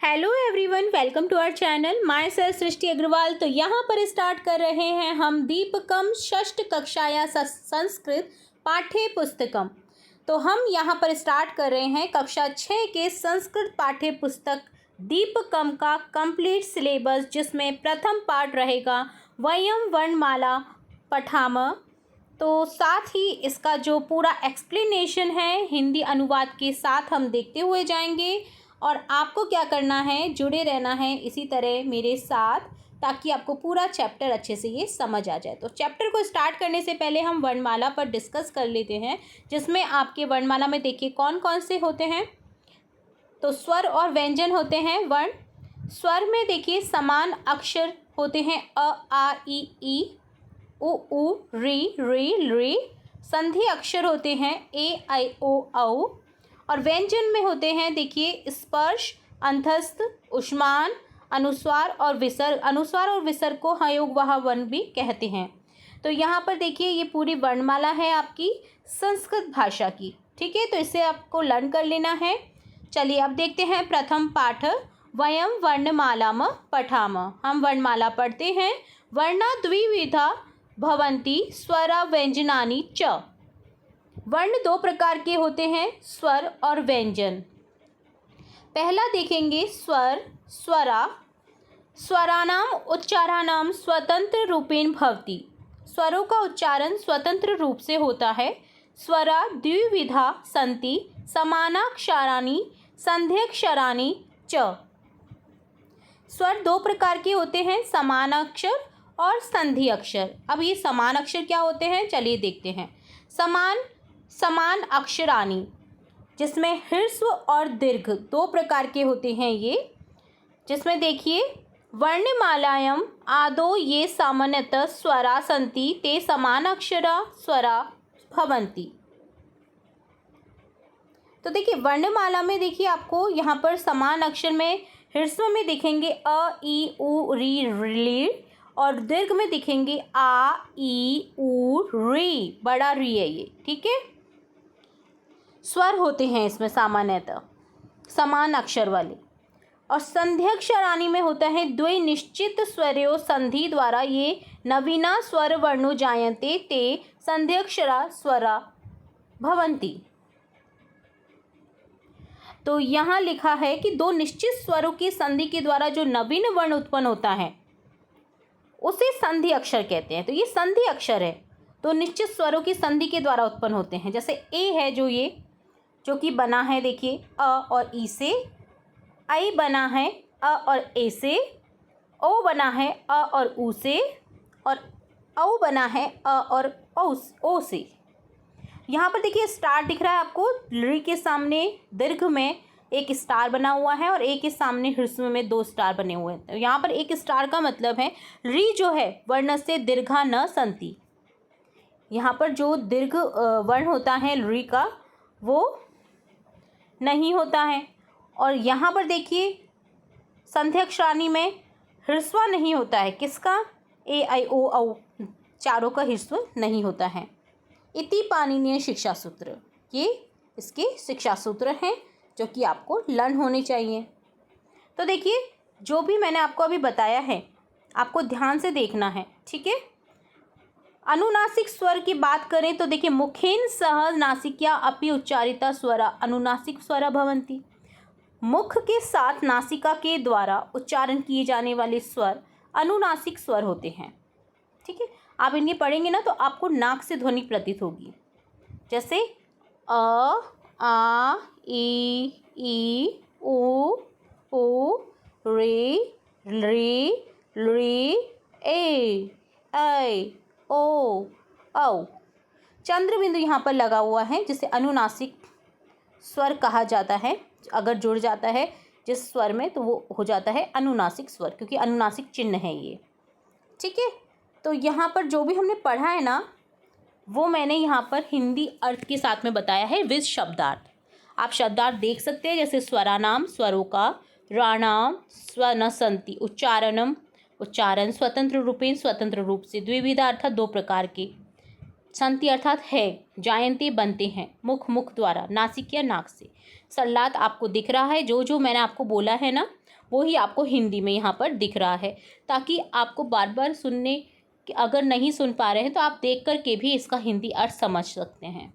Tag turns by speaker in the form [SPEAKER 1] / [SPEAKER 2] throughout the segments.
[SPEAKER 1] Hello everyone, welcome to our channel myself Srishti Agarwal. तो यहाँ पर स्टार्ट कर रहे हैं हम दीपकम षष्ठ कक्षाया संस्कृत पाठ्य पुस्तकम। तो हम यहाँ पर स्टार्ट कर रहे हैं कक्षा 6 के संस्कृत पाठ्य पुस्तक दीपकम का कंप्लीट सिलेबस, जिसमें प्रथम पार्ट रहेगा वयम वर्णमाला पठाम। तो साथ ही इसका जो पूरा एक्सप्लेनेशन है हिंदी अनुवाद के साथ हम देखते हुए जाएंगे। और आपको क्या करना है, जुड़े रहना है इसी तरह मेरे साथ, ताकि आपको पूरा चैप्टर अच्छे से ये समझ आ जाए। तो चैप्टर को स्टार्ट करने से पहले हम वर्णमाला पर डिस्कस कर लेते हैं, जिसमें आपके वर्णमाला में देखिए कौन कौन से होते हैं। तो स्वर और व्यंजन होते हैं वर्ण। स्वर में देखिए समान अक्षर होते हैं अ, आ, ई, उ, री, री। संधि अक्षर होते हैं ए, आई, ओ, औ। और व्यंजन में होते हैं देखिए स्पर्श, अंतस्थ, उष्मान, अनुस्वार और विसर्ग। अनुस्वार और विसर्ग को हयोगवाह वर्ण भी कहते हैं। तो यहाँ पर देखिए ये पूरी वर्णमाला है आपकी संस्कृत भाषा की। ठीक है, तो इसे आपको लर्न कर लेना है। चलिए अब देखते हैं प्रथम पाठ वयम वर्णमालाम पठाम। हम वर्णमाला पढ़ते हैं। वर्णा द्विविधा भवन्ति स्वरा व्यंजनानि च। वर्ण दो प्रकार के होते हैं, स्वर और व्यंजन। पहला देखेंगे स्वर, स्वरा। स्वरानाम उच्चाराणाम स्वतंत्र रूपेण भवति। स्वरों का उच्चारण स्वतंत्र रूप से होता है। स्वरा द्विविधा सन्ति, समानाक्षराणि संध्यक्षराणि च। स्वर दो प्रकार के होते हैं, समान अक्षर और संधि अक्षर। अब ये समान अक्षर क्या होते हैं, चलिए देखते हैं। समान अक्षराणि, जिसमें ह्रस्व और दीर्घ दो प्रकार के होते हैं ये, जिसमें देखिए वर्णमालायां आदौ ये सामान्यतः स्वरा सन्ति ते समान अक्षरा स्वरा भवन्ति। तो देखिए वर्णमाला में देखिए आपको यहाँ पर समान अक्षर में ह्रस्व में दिखेंगे अ, ई, उ, री, और दीर्घ में दिखेंगे आ, ई, उ, री। बड़ा री है ये। ठीक है, स्वर होते हैं इसमें सामान्यतः समान अक्षर वाले। और संध्यक्षराणि में होता है द्वि निश्चित स्वरों संधि द्वारा ये नवीना स्वर वर्णो जायन्ते ते संध्यक्षरा स्वरा भवन्ति। तो यहाँ लिखा है कि दो निश्चित स्वरों की संधि के द्वारा जो नवीन वर्ण उत्पन्न होता है उसे संधि अक्षर कहते हैं। तो ये संधि अक्षर है, तो निश्चित स्वरों की संधि के द्वारा उत्पन्न होते हैं। जैसे ए है जो कि बना है देखिए अ और ई से, आई बना है अ और ए से, ओ बना है अ और उ से, और औ बना है अ और ओ से। यहाँ पर देखिए स्टार दिख रहा है आपको, री के सामने दीर्घ में एक स्टार बना हुआ है और ए के सामने ह्रस्व में दो स्टार बने हुए हैं। तो यहाँ पर एक स्टार का मतलब है री जो है वर्ण से दीर्घा न संति। यहाँ पर जो दीर्घ वर्ण होता है री का वो नहीं होता है। और यहाँ पर देखिए संध्यक्षराणि में ह्रस्व नहीं होता है, किसका, ए, आई, ओ, औ, चारों का ह्रस्व नहीं होता है। इति पाणिनीय शिक्षा सूत्र, ये इसके शिक्षा सूत्र हैं जो कि आपको लर्न होने चाहिए। तो देखिए जो भी मैंने आपको अभी बताया है आपको ध्यान से देखना है। ठीक है, अनुनासिक स्वर की बात करें तो देखिए मुखेन सह नासिक्या अपि उच्चारिता स्वरा अनुनासिक स्वरा भवन्ति। मुख के साथ नासिका के द्वारा उच्चारण किए जाने वाले स्वर अनुनासिक स्वर होते हैं। ठीक है, आप इन्हें पढ़ेंगे ना तो आपको नाक से ध्वनि प्रतीत होगी। जैसे अ, आ, ई, उ, रे, ए, ऐ, ओ, औ। चंद्र बिंदु यहाँ पर लगा हुआ है, जिसे अनुनासिक स्वर कहा जाता है। अगर जुड़ जाता है जिस स्वर में तो वो हो जाता है अनुनासिक स्वर, क्योंकि अनुनासिक चिन्ह है ये। ठीक है, तो यहाँ पर जो भी हमने पढ़ा है ना वो मैंने यहाँ पर हिंदी अर्थ के साथ में बताया है विद शब्दार्थ। आप शब्दार्थ देख सकते हैं, जैसे स्वरानाम स्वरों का, राणाम स्वन संति उच्चारण स्वतंत्र रूपेण स्वतंत्र रूप से, द्विविधा अर्थात दो प्रकार के, संति अर्थात है, जायन्ते बनते हैं, मुख द्वारा, नासिक या नाक से। सल्लात आपको दिख रहा है, जो मैंने आपको बोला है ना वो ही आपको हिंदी में यहाँ पर दिख रहा है, ताकि आपको बार बार सुनने कि अगर नहीं सुन पा रहे हैं तो आप देख कर के भी इसका हिंदी अर्थ समझ सकते हैं।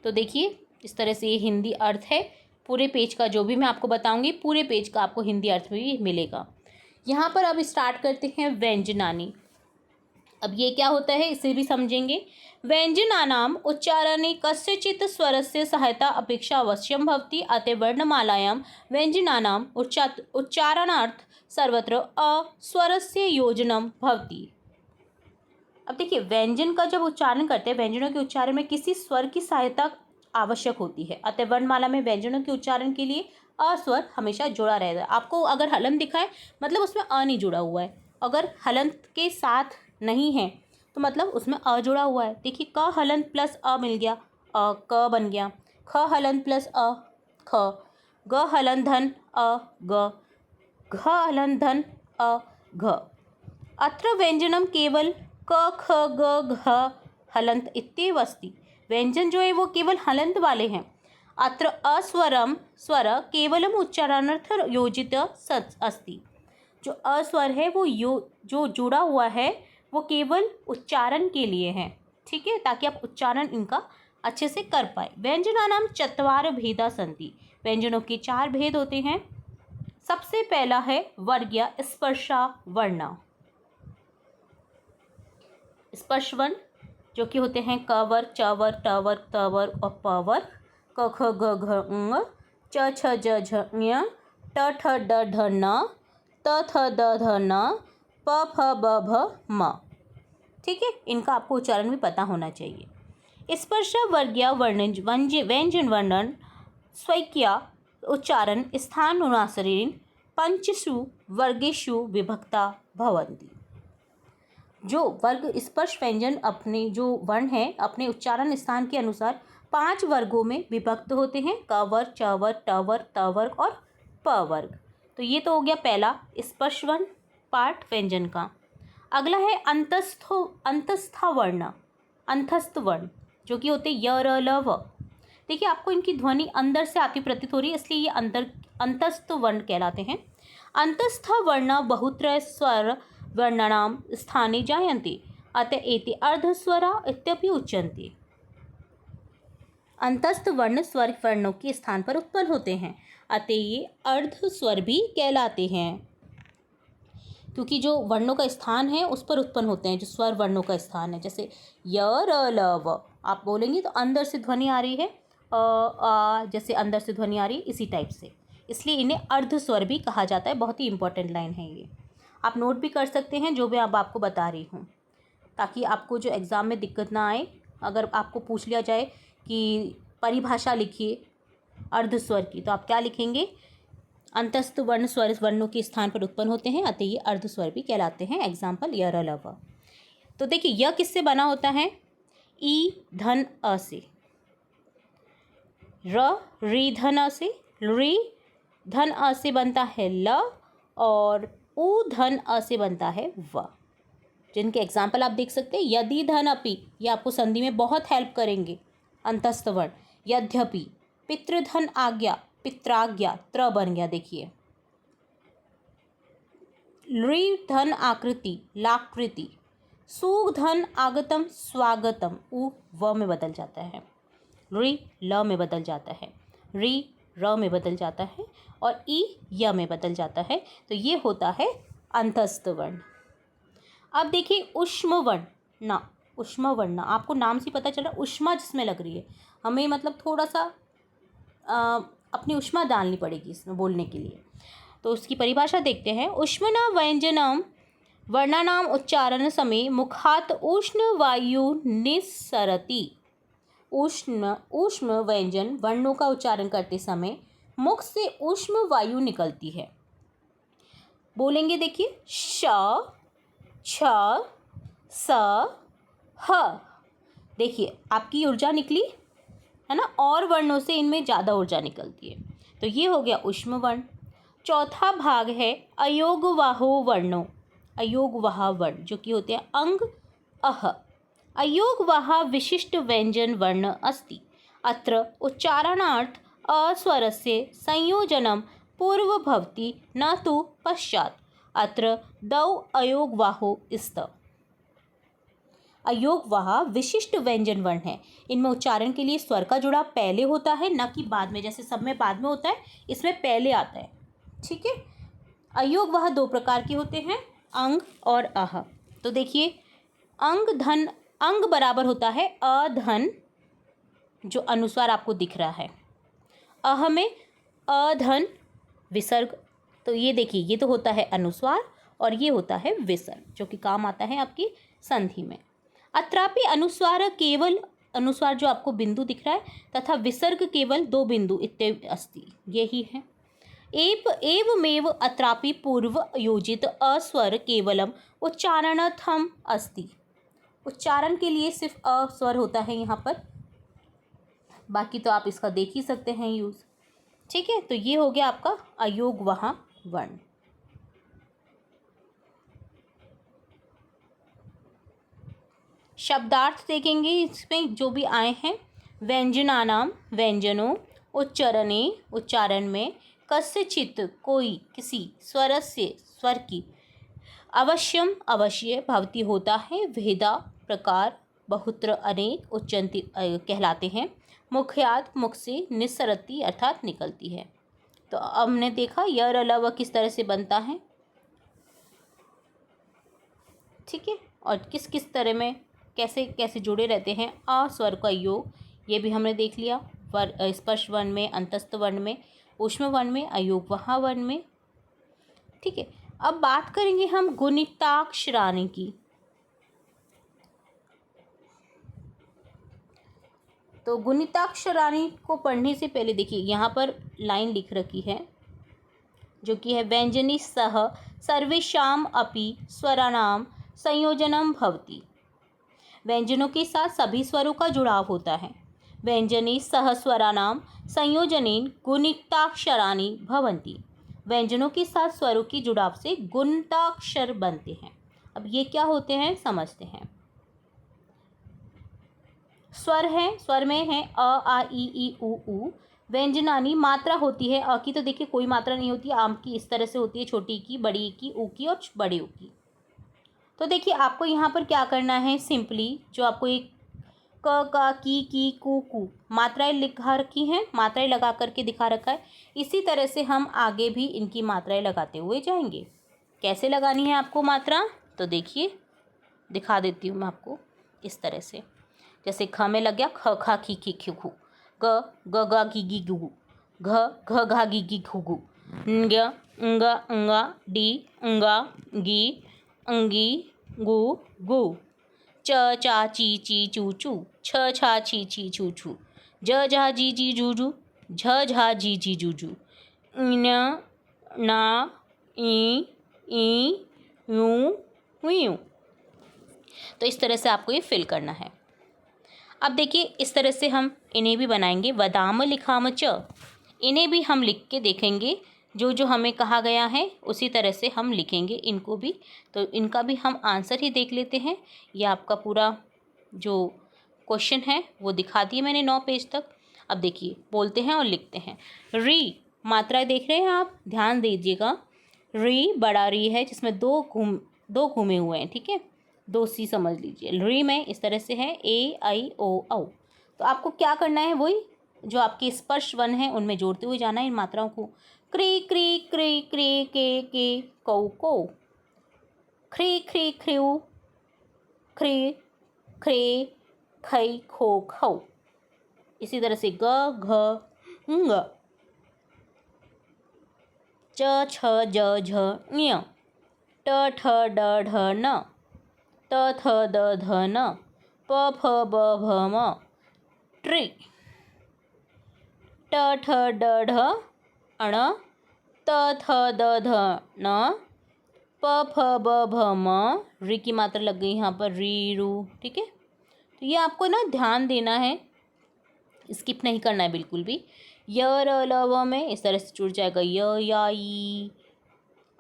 [SPEAKER 1] तो देखिए इस तरह से ये हिंदी अर्थ है। पूरे पेज का जो भी मैं आपको बताऊंगी पूरे पेज का आपको हिंदी अर्थ भी मिलेगा। यहाँ पर अब स्टार्ट करते हैं व्यंजनानि। अब ये क्या होता है इसे भी समझेंगे। व्यंजनानाम उच्चारणे कस्यचित् स्वरस्य सहायता अपेक्षा अवश्यम भवति, अतः वर्णमालायां व्यंजनानाम उच्चारणार्थ सर्वत्र अ स्वरस्य योजनम भवति। अब देखिए व्यंजन का जब उच्चारण करते हैं, व्यंजनों के उच्चारण में किसी स्वर की सहायता आवश्यक होती है। अतः वर्णमाला में व्यंजनों के उच्चारण के लिए अ स्वर हमेशा जुड़ा रहता है। आपको अगर हलंत दिखा है मतलब उसमें अ नहीं जुड़ा हुआ है, अगर हलंत के साथ नहीं है तो मतलब उसमें अ जुड़ा हुआ है। देखिए क हलंत प्लस अ मिल गया, अ क बन गया। ख हलंत प्लस अ ख, ग हलंत धन अ ग, घ हलंत धन अ घ। अत्र व्यंजनम केवल क ख ग घ हलंत इत्येव अस्ति। व्यंजन जो है वो केवल हलंत वाले हैं। अत्र अस्वरम स्वर केवलम उच्चारणार्थ योजित अस्ति। जो अस्वर है वो जो जुड़ा हुआ है वो केवल उच्चारण के लिए है, ठीक है, ताकि आप उच्चारण इनका अच्छे से कर पाए। व्यंजनानाम चत्वार भेदा सन्ति। व्यंजनों के 4 भेद होते हैं। सबसे पहला है वर्ग्य स्पर्शा वर्णा। स्पर्श वर्ण जो कि होते हैं क वर्ग, च वर्ग, ट वर्ग, त वर्ग और प वर्ग। क ख ग घ ङ, च छ ज झ ञ, ट ठ ड ढ न, त थ द ध न, प फ ब भ म। ठीक है, इनका आपको उच्चारण भी पता होना चाहिए। स्पर्श वर्गीय व्यंजन वर्णन स्वैक्या उच्चारण स्थानानुसारेण पंचसु वर्गेषु विभक्ता भवन्ति। जो वर्ग स्पर्श व्यंजन अपने जो वर्ण हैं अपने उच्चारण स्थान के अनुसार 5 वर्गों में विभक्त होते हैं। क वर्ग, च वर्ग, ट वर्ग, त वर्ग और प वर्ग। तो ये तो हो गया पहला स्पर्श वर्ण पार्ट व्यंजन का। अगला है अंतस्थ वर्ण, अंतस्थ वर्ण जो कि होते य र ल व। देखिए आपको इनकी ध्वनि अंदर से आती प्रतीत हो रही है, इसलिए ये अंतस्थ वर्ण कहलाते हैं। अंतस्थ वर्ण बहुत्र स्वर वर्णानां स्थाने जायन्ते, अतः एते अर्धस्वरा इत्यपि उच्यन्ते। अंतस्थ वर्ण स्वर वर्णों के स्थान पर उत्पन्न होते हैं, अतः ये अर्ध स्वर भी कहलाते हैं, क्योंकि जो वर्णों का स्थान है उस पर उत्पन्न होते हैं, जो स्वर वर्णों का स्थान है। जैसे य र ल व आप बोलेंगे तो अंदर से ध्वनि आ रही है, आ जैसे अंदर से ध्वनि आ रही है, इसी टाइप से, इसलिए इन्हें अर्ध स्वर भी कहा जाता है। बहुत ही इंपॉर्टेंट लाइन है ये, आप नोट भी कर सकते हैं जो भी अब आपको बता रही हूँ, ताकि आपको जो एग्ज़ाम में दिक्कत ना आए। अगर आपको पूछ लिया जाए कि परिभाषा लिखिए अर्ध स्वर की, तो आप क्या लिखेंगे? अंतस्थ वर्ण स्वर वर्णों के स्थान पर उत्पन्न होते हैं, अतः ये अर्ध स्वर भी कहलाते हैं। एग्जाम्पल य र ल व। तो देखिए यह किससे बना होता है? ई धन अ से, र री धन अ से, री धन अ से बनता है ल, और उ धन अ से बनता है व। जिनके एग्जाम्पल आप देख सकते हैं, यदि धन अपि, ये आपको संधि में बहुत हेल्प करेंगे। अंतस्थ वर्ण यद्यपि, पितृधन आज्ञा, पित्राज्ञा, त्र बन गया। देखिए लृ धन आकृति, लाकृति, सुग धन आगतम, स्वागतम, उ व में बदल जाता है, लृ ल में बदल जाता है, रि र में बदल जाता है और ई य में बदल जाता है। तो ये होता है अंतस्थ वर्ण। अब देखिए ऊष्म वर्ण ना, ऊष्म वर्ण ना, आपको नाम से पता चल रहा है ऊष्मा जिसमें लग रही है, हमें मतलब थोड़ा सा अपनी ऊष्मा डालनी पड़ेगी इसमें बोलने के लिए। तो उसकी परिभाषा देखते हैं। ऊष्मना व्यंजनम वर्णानाम उच्चारण समय मुखात उष्ण वायु निस्सरति। ऊष्म व्यंजन वर्णों का उच्चारण करते समय मुख से ऊष्म वायु निकलती है। बोलेंगे देखिए श, छ, स, ह। देखिए आपकी ऊर्जा निकली है ना, और वर्णों से इनमें ज़्यादा ऊर्जा निकलती है। तो ये हो गया ऊष्म वर्ण। चौथा भाग है अयोगवाहो वर्णों, अयोगवाह वर्ण जो कि होते हैं अंग अह। अयोगवाह विशिष्ट व्यंजन वर्ण अस्ति। अत्र उच्चारणार्थ अस्वरस्य संयोजनम पूर्व भवति न तु पश्चात्। अत्र दौ अयोगवाहो स्त। अयोगवाह विशिष्ट व्यंजन वर्ण है। इनमें उच्चारण के लिए स्वर का जुड़ाव पहले होता है, न कि बाद में। जैसे सब में बाद में होता है, इसमें पहले आता है। ठीक है। अयोगवाह दो प्रकार के होते हैं, अंग और अह। तो देखिए, अंग धन, अंग बराबर होता है अधन, जो अनुस्वार आपको दिख रहा है। अह में अधन विसर्ग। तो ये देखिए, ये तो होता है अनुस्वार और ये होता है विसर्ग, जो कि काम आता है आपकी संधि में। अत्रापि अनुस्वार केवल, अनुस्वार जो आपको बिंदु दिख रहा है, तथा विसर्ग केवल दो बिंदु इत्ते अस्ति, यही है। एवमेव अत्रापि पूर्व योजित अस्वर केवलम उच्चारणार्थम अस्ति। उच्चारण के लिए सिर्फ अ स्वर होता है यहाँ पर, बाकी तो आप इसका देख ही सकते हैं यूज। ठीक है। तो ये हो गया आपका अयोगवाह वर्ण। शब्दार्थ देखेंगे इसमें जो भी आए हैं। व्यंजनानाम व्यंजनों, उच्चारणे उच्चारण में, कस्यचित् कोई किसी, स्वरस्य स्वर की, अवश्यम अवश्य, भवति होता है, भेदा प्रकार, बहुत्र अनेक, उच्चंती कहलाते हैं, मुख्यात मुख से, निस्सरती अर्थात निकलती है। तो अब हमने देखा यर अलव किस तरह से बनता है। ठीक है। और किस किस तरह में कैसे कैसे जुड़े रहते हैं। अ स्वर का योग, ये भी हमने देख लिया। स्पर्श वर्ण में, अंतस्थ वर्ण में, ऊष्म वर्ण में, अयोगवाह वर्ण में। ठीक है। अब बात करेंगे हम गुणिताक्षराणि की। तो गुणिताक्षराणि को पढ़ने से पहले देखिए, यहाँ पर लाइन लिख रखी है जो कि है व्यंजनी सह सर्वेषाम अपि स्वराणाम संयोजनम भवति। व्यंजनों के साथ सभी स्वरों का जुड़ाव होता है। व्यंजने सह स्वराणाम संयोजनेन गुणिताक्षराणि भवन्ति। व्यंजनों के साथ स्वरों की जुड़ाव से गुणिताक्षर बनते हैं। अब ये क्या होते हैं समझते हैं। स्वर है, स्वर में है अ आ ई उ। व्यंजनानी मात्रा होती है। अ की तो देखिए कोई मात्रा नहीं होती, आम की इस तरह से होती है, छोटी की, बड़ी की, ऊ की और बड़े ऊ की। तो देखिए आपको यहाँ पर क्या करना है, सिंपली जो आपको एक क का की कू मात्राएं लिखा रखी हैं, मात्राएं लगा करके दिखा रखा है, इसी तरह से हम आगे भी इनकी मात्राएं लगाते हुए जाएंगे। कैसे लगानी है आपको मात्रा, तो देखिए दिखा देती हूँ मैं आपको इस तरह से। जैसे ख में लग गया ख खा खी खू, ग गा गी गु, घ घा गी घू घू, ङ ङ डी अंगा गी अंगी गु गु, च चा ची चू चू, छ छा छी छू छू, ज झा जी जू जू, झ झा जी जू जू, न ना ई यू। तो इस तरह से आपको ये फिल करना है। अब देखिए इस तरह से हम इन्हें भी बनाएंगे। वदाम लिखाम च, इन्हें भी हम लिख के देखेंगे। जो जो हमें कहा गया है उसी तरह से हम लिखेंगे इनको भी। तो इनका भी हम आंसर ही देख लेते हैं। ये आपका पूरा जो क्वेश्चन है वो दिखा दिए मैंने 9 पेज तक। अब देखिए बोलते हैं और लिखते हैं। री, मात्राएं देख रहे हैं आप, ध्यान दीजिएगा। री बड़ा री है जिसमें दो घूमे हुए हैं। ठीक है, 2 सी समझ लीजिए। री में इस तरह से है ए आई ओ औ। तो आपको क्या करना है, वही जो आपके स्पर्श वन है उनमें जोड़ते हुए जाना है इन मात्राओं को। क्री क्री क्री क्री के को, ख्री ख्री ख्रू, ख्री ख्रे खई खो खौ। इसी तरह से ग घ ङ, च छ ज झ ञ, ट ठ ड ढ न, त थ द ध न, प फ ब भ म, ट्री, ट ठ ड ढ अण, त थ द ध न, प फ ब भ म। री की मात्रा लग गई यहाँ पर, री रू। ठीक है, तो ये आपको ना ध्यान देना है, स्किप नहीं करना है बिल्कुल भी। य र ल व में इस तरह से जुड़ जाएगा य या ई,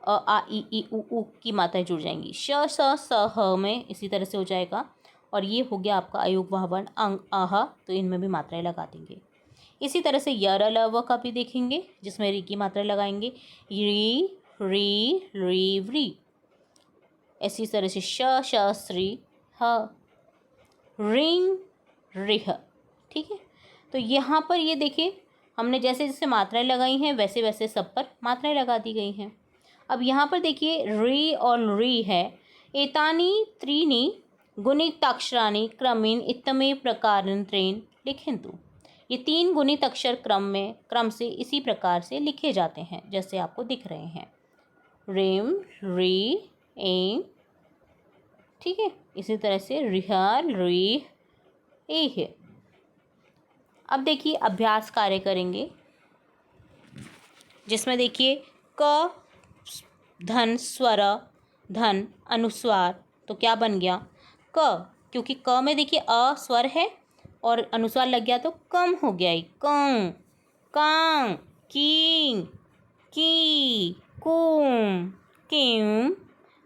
[SPEAKER 1] अ आ ई उ की मात्राएं जुड़ जाएंगी। श स स ह में इसी तरह से हो जाएगा। और ये हो गया आपका अयोगवाह वर्ण अंग आह। तो इनमें भी मात्राएं लगा देंगे। इसी तरह से य र ल व का भी देखेंगे, जिसमें री की मात्रा लगाएंगे, री री री री। इसी तरह से श श्री ह, रिंग रिह। ठीक है, तो यहाँ पर ये देखिए हमने जैसे जैसे मात्राएं लगाई हैं वैसे वैसे सब पर मात्राएं लगा दी गई हैं। अब यहाँ पर देखिए री और री है, एतानी त्रीणि गुणिताक्षराणि क्रमेण इत्थमे प्रकारेण लिखन्तु। ये 3 गुणित अक्षर क्रम से इसी प्रकार से लिखे जाते हैं जैसे आपको दिख रहे हैं, रिम री एम। ठीक है, इसी तरह से रिहाल री ए। अब देखिए अभ्यास कार्य करेंगे, जिसमें देखिए क धन स्वर धन अनुस्वार, तो क्या बन गया क, क्योंकि क में देखिए अ स्वर है और अनुस्वार लग गया तो कम हो गया, कं कां कीं की कुम किम।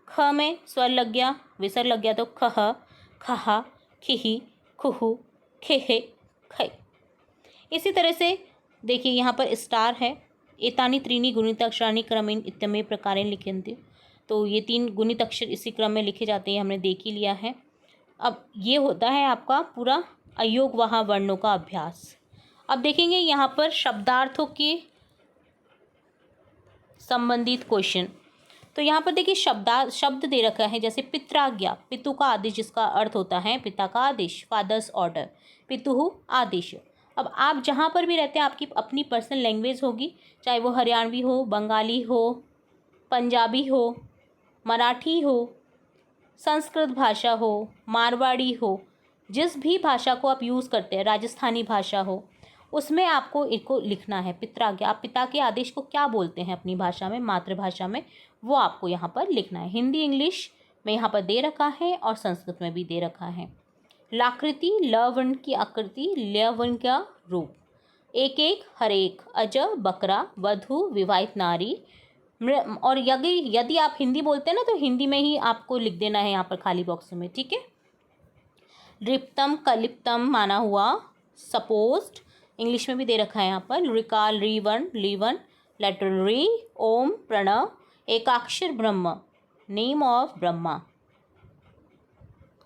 [SPEAKER 1] ख में स्वर लग गया, विसर्ग लग गया तो खह खहा खिही खुहु खेहे खे। इसी तरह से देखिए यहाँ पर स्टार है, एतानी त्रीणि गुणिताक्षराणि क्रमेण इत्थमे प्रकारेण लिखन्ति। तो ये 3 गुणित अक्षर इसी क्रम में लिखे जाते हैं, हमने देख ही लिया है। अब ये होता है आपका पूरा अयोगवाह वर्णों का अभ्यास। अब देखेंगे यहाँ पर शब्दार्थों के संबंधित क्वेश्चन। तो यहाँ पर देखिए शब्द दे रखा है, जैसे पित्राज्ञा, पितु का आदेश, जिसका अर्थ होता है पिता का आदेश, फादर्स ऑर्डर, पितुहु आदेश। अब आप जहाँ पर भी रहते हैं आपकी अपनी पर्सनल लैंग्वेज होगी, चाहे वो हरियाणवी हो, बंगाली हो, पंजाबी हो, मराठी हो, संस्कृत भाषा हो, मारवाड़ी हो, जिस भी भाषा को आप यूज़ करते हैं, राजस्थानी भाषा हो, उसमें आपको इनको लिखना है। पित्राज्ञा, आप पिता के आदेश को क्या बोलते हैं अपनी भाषा में, मातृभाषा में, वो आपको यहाँ पर लिखना है। हिंदी इंग्लिश में यहाँ पर दे रखा है और संस्कृत में भी दे रखा है। लाकृति, ल वर्ण की आकृति, ल वर्ण का रूप, एक एक हर एक, अज बकरा, वधु विवाहित नारी। और यदि आप हिंदी बोलते हैं ना तो हिंदी में ही आपको लिख देना है यहाँ पर खाली बॉक्स में। ठीक है, रिप्तम कलिप्तम माना हुआ, सपोज्ड, इंग्लिश में भी दे रखा है यहाँ पर, रिकाल रीवन लीवन, लेटर री, ओम प्रणव, एकाक्षर ब्रह्म, नेम ऑफ ब्रह्मा,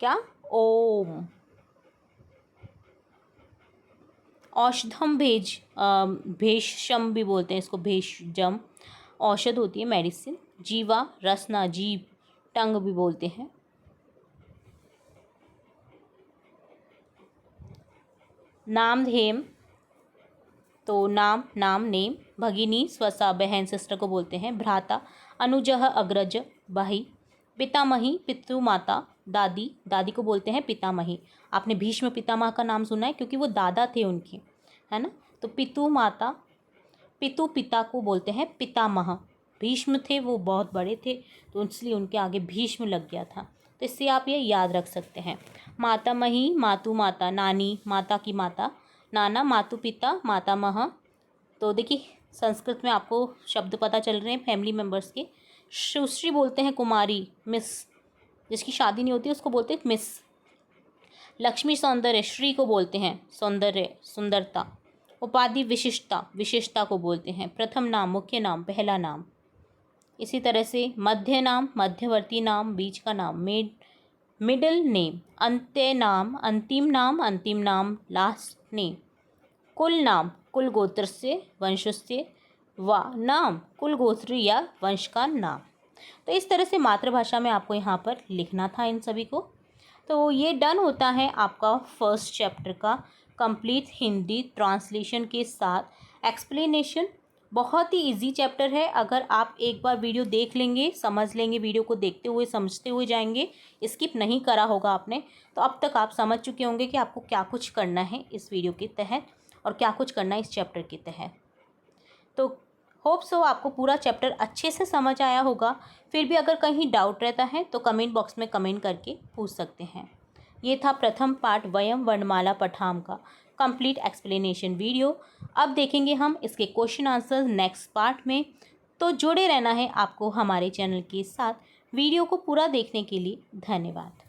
[SPEAKER 1] क्या ओम। औषधम भेषम भी बोलते हैं इसको, भेषजम, औषध होती है मेडिसिन। जीवा रसना, जीभ टंग भी बोलते हैं। नामधेम, तो नाम नेम। भगिनी स्वसा, बहन सिस्टर को बोलते हैं। भ्राता अनुजः अग्रज भाई। पितामही पितृ माता, दादी को बोलते हैं पितामही। आपने भीष्म पितामह का नाम सुना है क्योंकि वो दादा थे उनके, है ना। तो पितु माता, पितु पिता को बोलते हैं पितामह। भीष्म थे वो बहुत बड़े थे तो इसलिए उनके आगे भीष्म लग गया था, तो इससे आप ये याद रख सकते हैं। मातामही, मातु माता, नानी माता की माता, नाना मातु पिता, मातामह। तो देखिए संस्कृत में आपको शब्द पता चल रहे हैं फैमिली मेम्बर्स के। सुश्री बोलते हैं कुमारी, मिस, जिसकी शादी नहीं होती उसको बोलते हैं मिस। लक्ष्मी सौंदर्य, श्री को बोलते हैं सौंदर्य, सुंदरता। उपाधि विशिष्टता को बोलते हैं। प्रथम नाम, मुख्य नाम, पहला नाम। इसी तरह से मध्य नाम, मध्यवर्ती नाम, बीच का नाम, मिडिल नेम। अंत्य नाम, अंतिम नाम, लास्ट नेम। कुल नाम, कुल गोत्र से, वंश से। वा नाम, कुल गोत्र या वंश का नाम। तो इस तरह से मातृभाषा में आपको यहाँ पर लिखना था इन सभी को। तो ये डन होता है आपका फर्स्ट चैप्टर का कंप्लीट हिंदी ट्रांसलेशन के साथ एक्सप्लेनेशन। बहुत ही इजी चैप्टर है, अगर आप एक बार वीडियो देख लेंगे, समझ लेंगे, वीडियो को देखते हुए समझते हुए जाएंगे, स्किप नहीं करा होगा आपने, तो अब तक आप समझ चुके होंगे कि आपको क्या कुछ करना है इस वीडियो के तहत और क्या कुछ करना है इस चैप्टर के तहत। तो होप सो आपको पूरा चैप्टर अच्छे से समझ आया होगा। फिर भी अगर कहीं डाउट रहता है तो कमेंट बॉक्स में कमेंट करके पूछ सकते हैं। ये था प्रथम पार्ट वयम वर्णमाला पठाम का कंप्लीट एक्सप्लेनेशन वीडियो। अब देखेंगे हम इसके क्वेश्चन आंसर नेक्स्ट पार्ट में, तो जुड़े रहना है आपको हमारे चैनल के साथ। वीडियो को पूरा देखने के लिए धन्यवाद।